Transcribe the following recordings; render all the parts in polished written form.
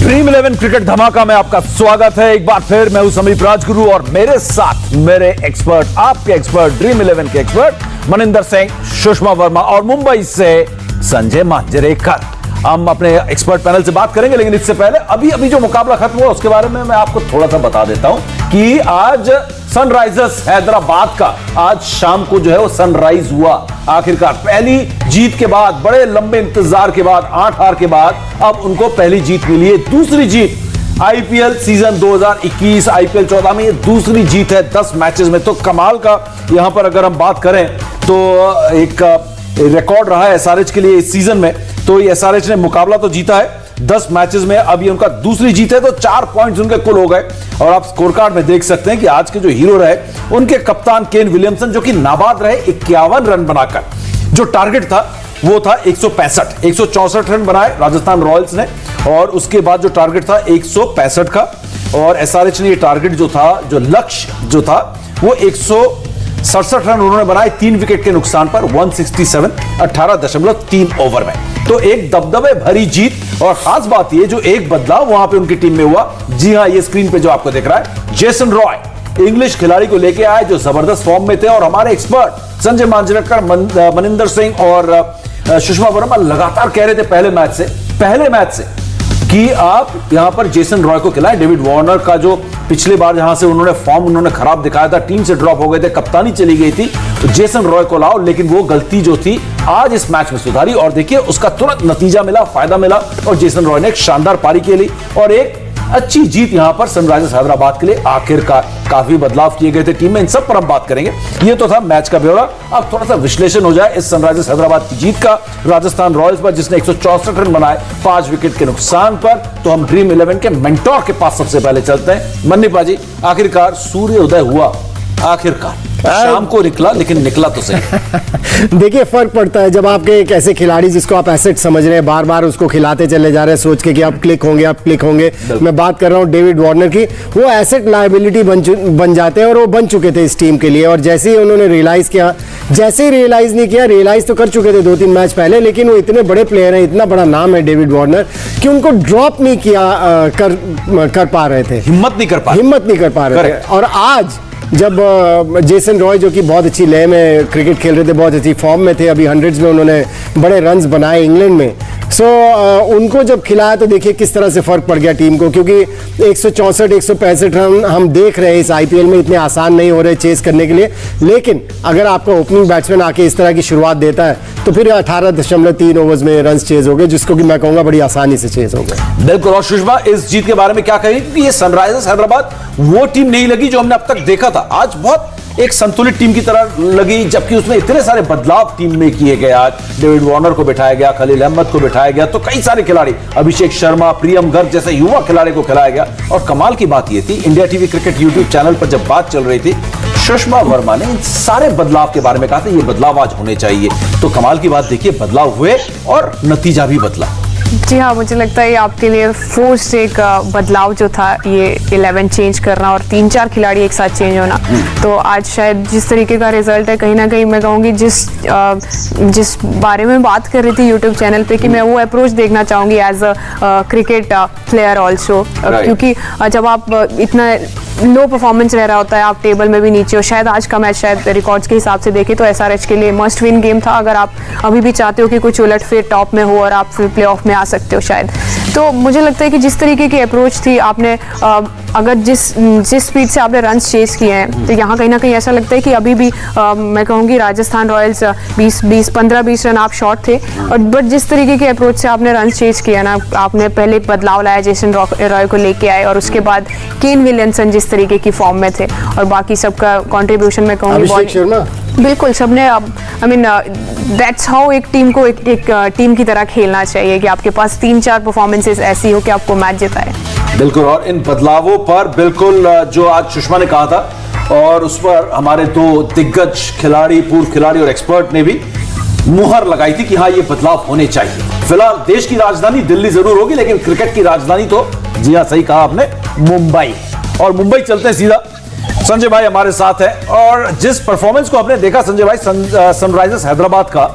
Dream 11 cricket धमाका में आपका स्वागत है। एक बार फिर मैं हूं समीप राजगुरु और मेरे साथ मेरे एक्सपर्ट, आपके एक्सपर्ट, ड्रीम 11 के एक्सपर्ट मनिंदर सिंह, सुषमा वर्मा और मुंबई से संजय मांजरेकर। हम अपने एक्सपर्ट पैनल से बात करेंगे, लेकिन इससे पहले अभी जो मुकाबला खत्म हुआ उसके बारे में मैं आपको थोड़ा सा बता देता हूं कि आज सनराइजर्स हैदराबाद का आज शाम को जो है वो सनराइज हुआ। आखिरकार पहली जीत के बाद, बड़े लंबे इंतजार के बाद, 8 हार के बाद अब उनको पहली जीत मिली है। दूसरी जीत आईपीएल सीजन 2021 आईपीएल 14 में ये दूसरी जीत है 10 मैचेस में। तो कमाल का यहां पर अगर हम बात करें तो एक रिकॉर्ड रहा है एसआरएच के लिए इस सीजन में। तो एसआरएच ने मुकाबला तो जीता है 10 मैचेस में, अब ये उनका दूसरी जीत है, तो 4 पॉइंट्स उनके कुल हो गए। और आप स्कोर कार्ड में देख सकते हैं कि आज के जो हीरो रहे उनके कप्तान केन विलियमसन, जो कि नाबाद रहे 51 रन बनाकर। जो टारगेट था वो था 164 रन बनाए राजस्थान रॉयल्स ने, और उसके बाद जो टारगेट था 165 का। और एसआरएच ने ये टारगेट जो था, जो लक्ष्य जो था वो 167 रन उन्होंने बनाए 3 विकेट के नुकसान पर 167 18.3 ओवर में। तो एक दबदबे भरी जीत। और खास बात ये, जो एक बदलाव वहां पे उनकी टीम में हुआ, जी हां, ये स्क्रीन पे जो आपको दिख रहा है, जेसन रॉय इंग्लिश खिलाड़ी को लेके आए जो जबरदस्त फॉर्म में थे। और हमारे एक्सपर्ट संजय मांजरेकर, मनिंदर सिंह और सुषमा वर्मा लगातार कह रहे थे पहले मैच से कि आप यहां पर जेसन रॉय को खिलाएं। डेविड वार्नर का जो पिछले बार जहां से उन्होंने खराब दिखाया था, टीम से ड्रॉप हो गए थे, कप्तानी चली गई थी, तो जेसन रॉय को लाओ। लेकिन वो गलती जो थी आज इस मैच में सुधारी और देखिए उसका तुरंत नतीजा मिला, फायदा मिला और जेसन रॉय ने एक शानदार पारी खेली और एक अच्छी जीत यहां पर सनराइजर्स हैदराबाद के लिए। आखिरकार काफी बदलाव किए गए थे टीम में, इन सब पर हम बात करेंगे। ये तो था मैच का ब्यौरा। अब थोड़ा सा विश्लेषण हो जाए इस सनराइजर्स हैदराबाद की जीत का राजस्थान रॉयल्स पर, जिसने 164 रन बनाए 5 विकेट के नुकसान पर। तो हम ड्रीम 11 के मेंटोर के पास सबसे पहले चलते हैं। मन्नी पाजी, आखिरकार सूर्य उदय हुआ, आखिरकार शाम को निकला, लेकिन निकला तो सही। देखिए, फर्क पड़ता है जब आपके एक ऐसे खिलाड़ी जिसको आप एसेट समझ रहे हैं, बार बार उसको खिलाते चले जा रहे हैं सोच के कि आप क्लिक होंगे। मैं बात कर रहा हूं डेविड वार्नर की। वो एसेट लायबिलिटी बन जाते हैं और वो बन चुके थे इस टीम के लिए। और जैसे ही उन्होंने रियलाइज किया, रियलाइज तो कर चुके थे 2-3 मैच पहले, लेकिन वो इतने बड़े प्लेयर हैं, इतना बड़ा नाम है डेविड वार्नर, कि उनको ड्रॉप नहीं किया कर पा रहे थे, हिम्मत नहीं कर पा रहे थे। और आज जब जेसन रॉय, जो कि बहुत अच्छी लय में क्रिकेट खेल रहे थे, बहुत अच्छी फॉर्म में थे, अभी हंड्रेड्स में उन्होंने बड़े रन्स बनाए इंग्लैंड में, उनको जब खिलाया तो देखिए किस तरह से फर्क पड़ गया टीम को। क्योंकि 164-165 रन हम देख रहे हैं इस आईपीएल में, इतने आसान नहीं हो रहे चेस करने के लिए। लेकिन अगर आपका ओपनिंग बैट्समैन आके इस तरह की शुरुआत देता है तो फिर 18.3 ओवर्स में रन चेज हो गए, जिसको कि मैं कहूंगा बड़ी आसानी से चेज हो गए। बिल्कुल। और सुषमा, इस जीत के बारे में क्या कहेंगे? क्योंकि ये सनराइजर्स हैदराबाद वो टीम नहीं लगी जो हमने अब तक देखा था। आज बहुत एक संतुलित टीम की तरह लगी, जबकि उसमें इतने सारे बदलाव टीम में किए गए। आज डेविड वार्नर को बिठाया गया, खलील अहमद को बिठाया गया, तो कई सारे खिलाड़ी, अभिषेक शर्मा, प्रियम गर्ग जैसे युवा खिलाड़ी को खिलाया गया। और कमाल की बात यह थी, India TV cricket YouTube channel पर जब बात चल रही थी, सुषमा वर्मा ने इन सारे बदलाव के बारे में कहा था ये बदलाव आज होने चाहिए। तो कमाल की बात देखिए, बदलाव हुए और नतीजा भी बदला। जी हाँ, मुझे लगता है आपके लिए फोर्स एक बदलाव जो था, ये 11 चेंज करना और 3-4 खिलाड़ी एक साथ चेंज होना, तो आज शायद जिस तरीके का रिजल्ट है, कहीं ना कहीं मैं कहूँगी जिस बारे में बात कर रही थी यूट्यूब चैनल पे, कि मैं वो अप्रोच देखना चाहूँगी as a cricket player also. क्योंकि जब आप इतना लो परफॉर्मेंस रह रहा होता है, आप टेबल में भी नीचे हो। शायद आज का मैच, शायद रिकॉर्ड्स के हिसाब से देखें तो एसआरएच के लिए मस्ट विन गेम था, अगर आप अभी भी चाहते हो कि कुछ उलटफेर टॉप में हो और आप फिर प्लेऑफ में आ सकते हो शायद। तो मुझे लगता है कि जिस तरीके की अप्रोच थी आपने, अगर जिस स्पीड से आपने रन चेस किए हैं, तो यहाँ कहीं ना कहीं ऐसा लगता है कि अभी भी मैं कहूँगी राजस्थान रॉयल्स 15-20 रन आप शॉर्ट थे। और बट जिस तरीके के अप्रोच से आपने रन चेस किया ना, आपने पहले बदलाव लाया, जेसन रॉय को लेके आए, और उसके बाद केन विलियमसन जिस तरीके की फॉर्म में थे, और बाकी सबका कंट्रीब्यूशन मैं कहूँगी बिल्कुल सबने। आई मीन दैट्स हाउ एक टीम को एक टीम की तरह खेलना चाहिए, कि आपके पास 3-4 परफॉर्मेंसेस ऐसी हो कि आपको मैच जिताए। बिल्कुल। और इन बदलावों पर बिल्कुल जो आज सुषमा ने कहा था, और उस पर हमारे 2 दिग्गज खिलाड़ी, पूर्व खिलाड़ी और एक्सपर्ट ने भी मुहर लगाई थी कि हाँ, ये बदलाव होने चाहिए। फिलहाल देश की राजधानी दिल्ली जरूर होगी, लेकिन क्रिकेट की राजधानी तो, जी हाँ सही कहा आपने, मुंबई। और मुंबई चलते हैं सीधा। संजय भाई हमारे साथ है, और जिस परफॉर्मेंस को आपने देखा संजय भाई सनराइजर्स हैदराबाद का,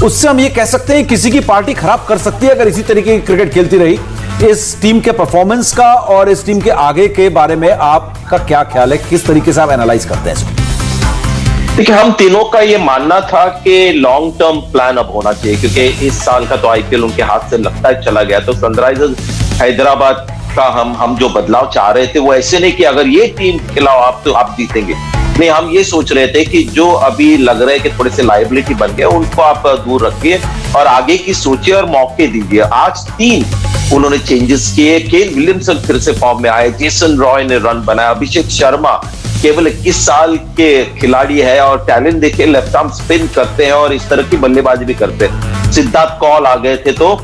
उससे हम ये कह सकते हैं किसी की पार्टी खराब कर सकती है अगर इसी तरीके की क्रिकेट खेलती रही। इस टीम के परफॉर्मेंस का और इस टीम के आगे के बारे में आपका क्या ख्याल है, किस तरीके से आप एनालाइज करते हैं इसको? देखिए, हम तीनों का ये मानना था कि लॉन्ग टर्म प्लान अब होना चाहिए, क्योंकि इस साल का तो आईपीएल उनके हाथ से लगता है चला गया। तो सनराइजर्स हैदराबाद का हम जो बदलाव चाह रहे थे वो ऐसे नहीं कि अगर ये टीम खिलाओ आप तो आप जीतेंगे, नहीं, हम ये सोच रहे थे कि जो अभी लग रहे हैं कि थोड़े से लायबिलिटी बन गए उनको आप दूर रखिए और आगे की सोचिए और मौके दीजिए। आज 3 उन्होंने चेंजेस किए। केन विलियमसन फिर से फॉर्म में आए, जेसन रॉय ने रन बनाया, अभिषेक शर्मा केवल 21 साल के खिलाड़ी है और टैलेंट देखिए, लेफ्ट आर्म स्पिन करते हैं और इस तरह की बल्लेबाजी भी करते हैं। सिद्धार्थ कौल आ गए थे, तो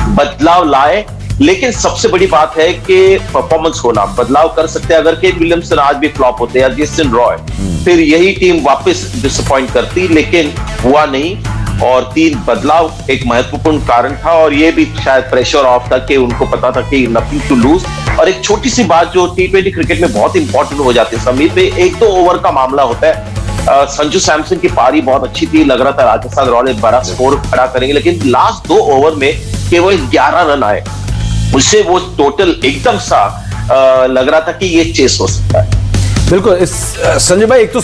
बदलाव लाए, लेकिन सबसे बड़ी बात है कि परफॉर्मेंस होना। बदलाव कर सकते हैं, अगर केन विलियमसन आज भी फ्लॉप होते या जेसन रॉय, फिर यही टीम वापस डिसअपॉइंट करती, लेकिन हुआ नहीं। और 3 बदलाव एक महत्वपूर्ण कारण था और ये भी शायद प्रेशर ऑफ था कि उनको पता था कि नथिंग टू लूज। और एक छोटी सी बात जो T20 क्रिकेट में बहुत इंपॉर्टेंट हो जाती है समीर पे, 1-2 ओवर का मामला होता है। संजू सैमसन की पारी बहुत अच्छी थी, लग रहा था राजस्थान रॉयल्स बड़ा स्कोर खड़ा करेंगे, लेकिन लास्ट 2 ओवर में केवल 11 रन आए, उससे वो टोटल एकदम सा लग रहा था कि ये चेस हो सकता है। बिल्कुल। इस संजय भाई, एक तो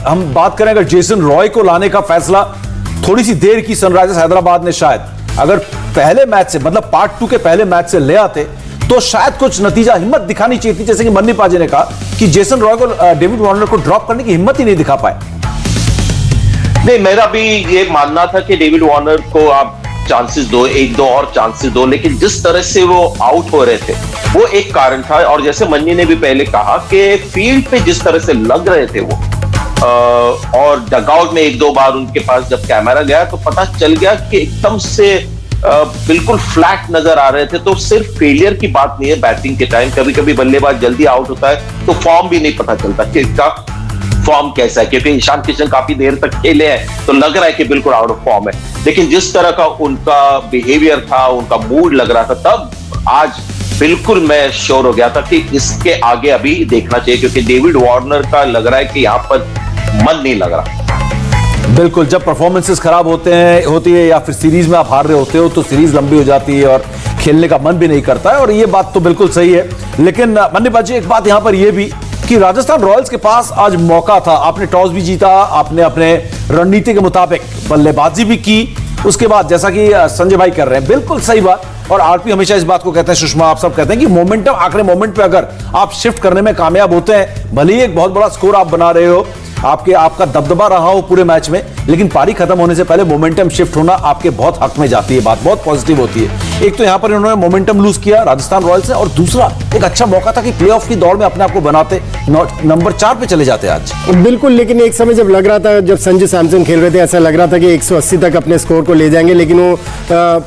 हम बात करें अगर जेसन रॉय को लाने का फैसला थोड़ी सी देर की सनराइजर्स हैदराबाद ने, शायद अगर पहले मैच से मतलब पार्ट 2 के पहले मैच से ले आते तो शायद कुछ नतीजा, हिम्मत दिखानी चाहिए थी, जैसे कि मन्नी पाजी ने कहा कि जेसन रॉय को, डेविड वार्नर को ड्रॉप करने की हिम्मत ही नहीं दिखा पाए। नहीं, मेरा भी ये मानना था कि डेविड वार्नर को आप चांसेस दो, 1-2 और चांसेस दो, लेकिन जिस तरह से वो आउट हो रहे थे वो एक कारण था। और जैसे मन्नी ने भी पहले कहा कि फील्ड पे जिस तरह से लग रहे थे वो, और डगआउट में 1-2 बार उनके पास जब कैमरा गया तो पता चल गया कि एकदम से बिल्कुल फ्लैट नजर आ रहे थे। तो सिर्फ फेलियर की बात नहीं है बैटिंग के टाइम, कभी कभी बल्लेबाज जल्दी आउट होता है तो फॉर्म भी नहीं पता चलता कि इसका फॉर्म कैसा है, क्योंकि ईशान किशन काफी देर तक खेले हैं तो लग रहा है कि बिल्कुल आउट ऑफ फॉर्म है, लेकिन जिस तरह का उनका बिहेवियर था, उनका मूड लग रहा था, तब आज बिल्कुल मैं श्योर हो गया था कि इसके आगे अभी देखना चाहिए, क्योंकि डेविड वार्नर का लग रहा है कि यहाँ पर मन नहीं लग रहा। बिल्कुल, जब परफॉर्मेंसेस खराब होती है या फिर सीरीज में आप हार रहे होते हो तो सीरीज लंबी हो जाती है और खेलने का मन भी नहीं करता है, और ये बात तो बिल्कुल सही है। लेकिन मन्नी पाजी, एक बात यहां पर यह भी कि राजस्थान रॉयल्स के पास आज मौका था, आपने टॉस भी जीता, आपने अपने रणनीति के मुताबिक बल्लेबाजी भी की, उसके बाद जैसा कि संजय भाई कर रहे हैं, बिल्कुल सही बात। और आरपी हमेशा इस बात को कहते हैं, सुषमा आप सब कहते हैं कि मोमेंटम, आखिरी मोमेंट पे अगर आप शिफ्ट करने में कामयाब होते हैं, भले ही एक बहुत बड़ा स्कोर आप बना रहे हो, आपका दबदबा रहा हो पूरे मैच में, लेकिन पारी खत्म होने से पहले मोमेंटम शिफ्ट होना आपके बहुत हक में जाती है, बात बहुत पॉजिटिव होती है। एक तो यहां पर इन्होंने मोमेंटम लूज किया राजस्थान रॉयल्स ने, और दूसरा एक अच्छा मौका था कि प्लेऑफ की दौड़ में अपने आप को बनाते, नंबर 4 पे चले जाते आज। बिल्कुल, लेकिन एक समय जब लग रहा था, जब संजू सैमसन खेल रहे थे, ऐसा लग रहा था कि 180 तक अपने स्कोर को ले जाएंगे, लेकिन वो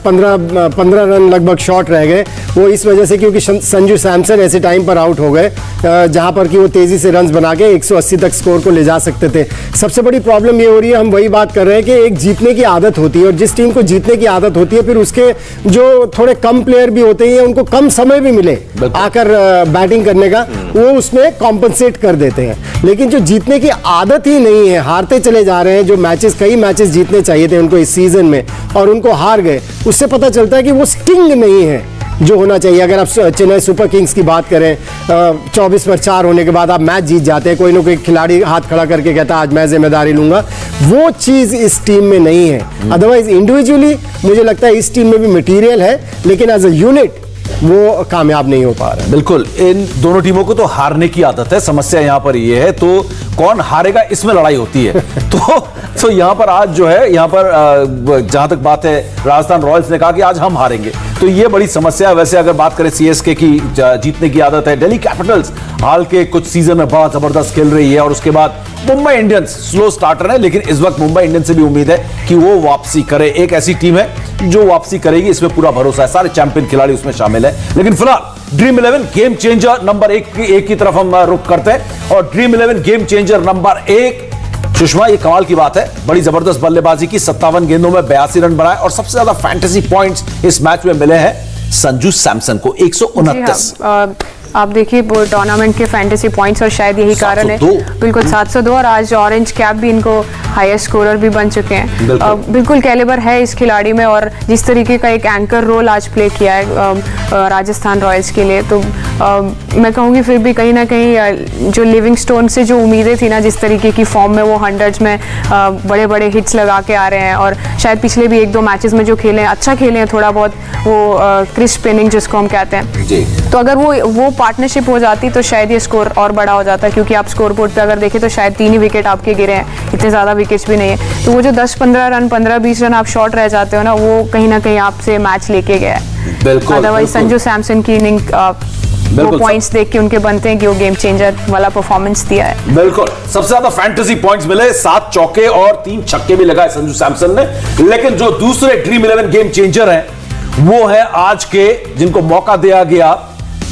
15 रन लगभग शॉर्ट रह गए। वो इस वजह से क्योंकि संजू सैमसन ऐसे टाइम पर आउट हो गए जहां पर कि वो तेजी से रन बना के 180 तक स्कोर को ले जा सकते थे। सबसे बड़ी प्रॉब्लम ये हो रही है, हम वही बात कर रहे हैं कि एक जीतने की आदत होती है, और जिस टीम को जीतने की आदत होती है, फिर उसके जो थोड़े कम प्लेयर भी होते हैं, उनको कम समय भी मिले आकर बैटिंग करने का, वो उसमें कॉम्पनसेट कर देते हैं। लेकिन जो जीतने की आदत ही नहीं है, हारते चले जा रहे हैं, जो मैचेस, कई मैचेस जीतने चाहिए थे उनको इस सीजन में और उनको हार गए, उससे पता चलता है कि वो स्टिंग नहीं है जो होना चाहिए। अगर आप चेन्नई सुपर किंग्स की बात करें, 24 पर 4 होने के बाद आप मैच जीत जाते हैं, कोई ना कोई खिलाड़ी हाथ खड़ा करके कहता है आज मैं जिम्मेदारी लूंगा, वो चीज इस टीम में नहीं है। अदरवाइज इंडिविजुअली मुझे लगता है इस टीम में भी मटेरियल है, लेकिन एज अ यूनिट वो कामयाब नहीं हो पा रहा है। बिल्कुल, इन दोनों टीमों को तो हारने की आदत है, समस्या यहां पर ये है, तो कौन हारेगा इसमें लड़ाई होती है। तो यहां पर आज जो है, यहां पर जहां तक बात है, राजस्थान रॉयल्स ने कहा कि आज हम हारेंगे, तो ये बड़ी समस्या है। वैसे अगर बात करें सीएसके की, जीतने की आदत है, दिल्ली कैपिटल्स हाल के कुछ सीजन में बहुत जबरदस्त खेल रही है, और उसके बाद मुंबई इंडियंस स्लो स्टार्टर है, लेकिन इस वक्त मुंबई इंडियंस से भी उम्मीद है कि वो वापसी करे। एक ऐसी टीम है जो वापसी करेगी, इसमें पूरा भरोसा है, सारे चैंपियन खिलाड़ी उसमें शामिल है। लेकिन फिलहाल ड्रीम 11 गेम चेंजर नंबर 1 की तरफ हम रुख करते हैं, और dream 11 game changer number 1, Sushma, ये कमाल की बात है, बड़ी जबरदस्त बल्लेबाजी की, 57 गेंदों में 82 रन बनाए, और सबसे ज्यादा फैंटेसी पॉइंट्स इस मैच में मिले हैं संजू सैमसन को, 129। आप देखिए टूर्नामेंट के फैंटेसी पॉइंट्स, और शायद यही कारण है, बिल्कुल 702, और आज ऑरेंज कैप भी इनको हाईएस्ट स्कोरर भी बन चुके हैं। बिल्कुल कैलिबर है इस खिलाड़ी में, और जिस तरीके का एक एंकर रोल आज प्ले किया है राजस्थान रॉयल्स के लिए, तो मैं कहूँगी फिर भी कहीं ना कहीं जो लिविंगस्टोन से जो उम्मीदें थी ना, जिस तरीके की फॉर्म में वो हंड्रेड्स में बड़े बड़े हिट्स लगा के आ रहे हैं, और शायद पिछले भी 1-2 मैचेस में जो खेले हैं, अच्छा खेले हैं थोड़ा बहुत, वो क्रिस्प इनिंग जिसको हम कहते हैं जी। तो अगर वो पार्टनरशिप हो जाती तो शायद ये स्कोर और बड़ा हो जाता, क्योंकि आप स्कोर बोर्ड पे अगर देखें तो शायद 3 ही विकेट आपके गिरे हैं, इतने ज़्यादा विकेट्स भी नहीं है। तो वो जो 10-15 रन 15-20 रन आप शॉर्ट रह जाते हो ना, वो कहीं ना कहीं आपसे मैच लेके गया है। बिल्कुल, अदरवाइज बिल्कुल। संजू सैमसन की इनिंग वो पॉइंट्स देख के उनके बनते हैं कि वो गेम चेंजर वाला परफॉर्मेंस दिया है। बिल्कुल, सबसे ज्यादा फैंटेसी पॉइंट्स मिले, 7 चौके और 3 छक्के भी लगाए संजू सैमसन ने। लेकिन जो दूसरे ड्रीम 11 गेम चेंजर हैं वो है आज के, जिनको मौका दिया गया,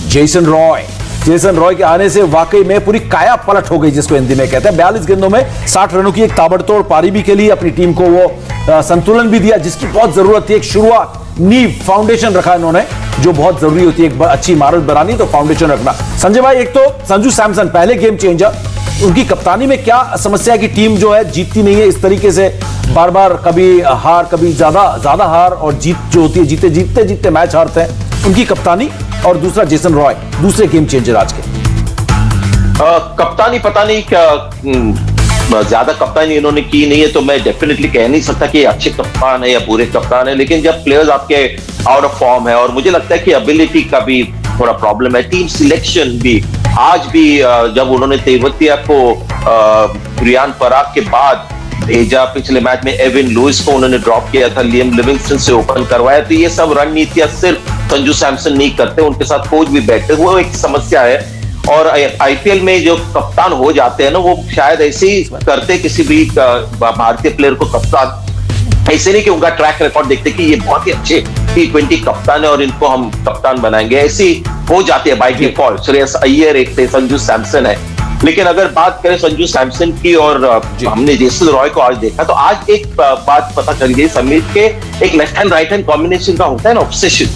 जेसन रॉय। जेसन रॉय के आने से वाकई में पूरी काया पलट हो गई, जिसको हिंदी में कहते हैं। 42 गेंदों में 60 रनों की एक ताबड़तोड़ पारी भी खेली, अपनी टीम को वो संतुलन भी दिया जिसकी बहुत जरूरत थी। एक शुरुआत, नींव, फाउंडेशन रखा इन्होंने, जो बहुत जरूरी होती है एक अच्छी इमारत बनानी तो फाउंडेशन रखना। संजय भाई, एक तो संजू सैमसन पहले गेम चेंजर, उनकी कप्तानी में क्या समस्या है कि टीम जो है जीतती नहीं है इस तरीके से, बार बार कभी हार, कभी ज्यादा हार, और जीत जो होती है, जीते जीतते मैच हारते हैं, उनकी कप्तानी। और दूसरा जेसन रॉय, दूसरे गेम चेंजर आज के। कप्तानी पता नहीं क्या ज्यादा कप्तानी इन्होंने की नहीं है, तो मैं डेफिनेटली कह नहीं सकता कि अच्छे कप्तान है या बुरे कप्तान है, लेकिन जब प्लेयर्स आपके आउट ऑफ फॉर्म है, और मुझे लगता है कि एबिलिटी का भी थोड़ा प्रॉब्लम है, टीम सिलेक्शन भी। आज भी जब उन्होंने तेवतिया को रियान पराग के बाद भेजा, पिछले मैच में एविन लुइस को उन्होंने ड्रॉप किया था, लियम लिविंगस्टन से ओपन करवाया, तो ये सब रणनीतियां सिर्फ संजू सैमसन नहीं करते, उनके साथ कोच भी बैठते, वो एक समस्या है। और आईपीएल में जो कप्तान हो जाते हैं ना, वो शायद ऐसे ही करते किसी भी भारतीय प्लेयर को कप्तान, ऐसे नहीं कि उनका ट्रैक रिकॉर्ड देखते कि ये बहुत ही अच्छे T20 कप्तान है और इनको हम कप्तान बनाएंगे, ऐसी हो जाती है बाय डिफॉल्ट। श्रेयस अय्यर एक थे, संजू सैमसन है। लेकिन अगर बात करें संजू सैमसन की, और हमने जेसन रॉय को आज देखा, तो आज एक बात पता चल गई समीर के, एक left hand right hand combination का होता है ना ऑब्सेशन,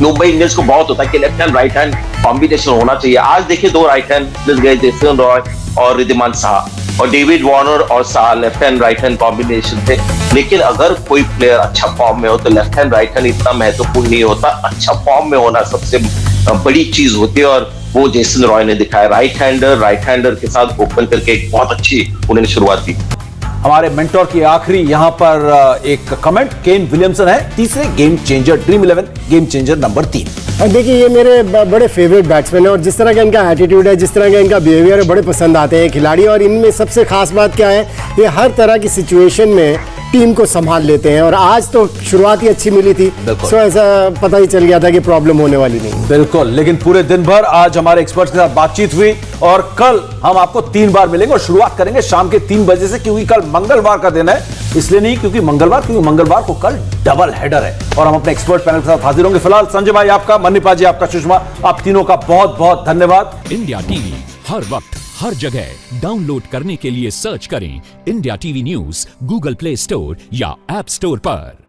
मुंबई इंडियंस को बहुत होता है कि left hand right hand combination होना चाहिए। आज देखिए 2 राइट हैंड गए, जेसन रॉय और रिद्धिमान साहा, और डेविड वार्नर और Saha left hand right hand combination थे। लेकिन अगर कोई प्लेयर अच्छा फॉर्म में हो तो लेफ्ट हैंड राइट हैंड इतना महत्वपूर्ण नहीं होता, अच्छा फॉर्म में होना सबसे बड़ी चीज होती है, और वो जेसन रॉय ने दिखाया। राइट हैंडर के साथ ओपन करके एक बहुत अच्छी उन्होंने शुरुआत की। हमारे मेंटोर की आखिरी यहां पर एक कमेंट, केन विलियमसन है तीसरे game changer, dream 11 game changer number 3। देखिए, ये मेरे बड़े फेवरेट बैट्समैन है, और जिस तरह का इनका एटीट्यूड है, जिस तरह का इनका बिहेवियर है, बड़े पसंद आते हैं खिलाड़ी। और इनमें सबसे खास बात क्या है, ये हर तरह की सिचुएशन में टीम को संभाल लेते हैं, और आज तो शुरुआत ही अच्छी मिली थी, सो ऐसा पता ही चल गया था कि प्रॉब्लम होने वाली नहीं। बिल्कुल, लेकिन पूरे दिन भर आज हमारे एक्सपर्ट्स के साथ बातचीत हुई, और कल हम आपको 3 बार मिलेंगे, और शुरुआत करेंगे शाम के 3 बजे से, क्योंकि कल मंगलवार का दिन है। इसलिए नहीं क्योंकि मंगलवार को कल डबल हेडर है, और हम अपने एक्सपर्ट पैनल के साथ हाजिर होंगे। फिलहाल संजय भाई आपका, मन्नीपा जी आपका, सुषमा, आप तीनों का बहुत बहुत धन्यवाद। इंडिया टीवी हर वक्त हर जगह डाउनलोड करने के लिए सर्च करें India TV news Google play store या ऐप स्टोर पर।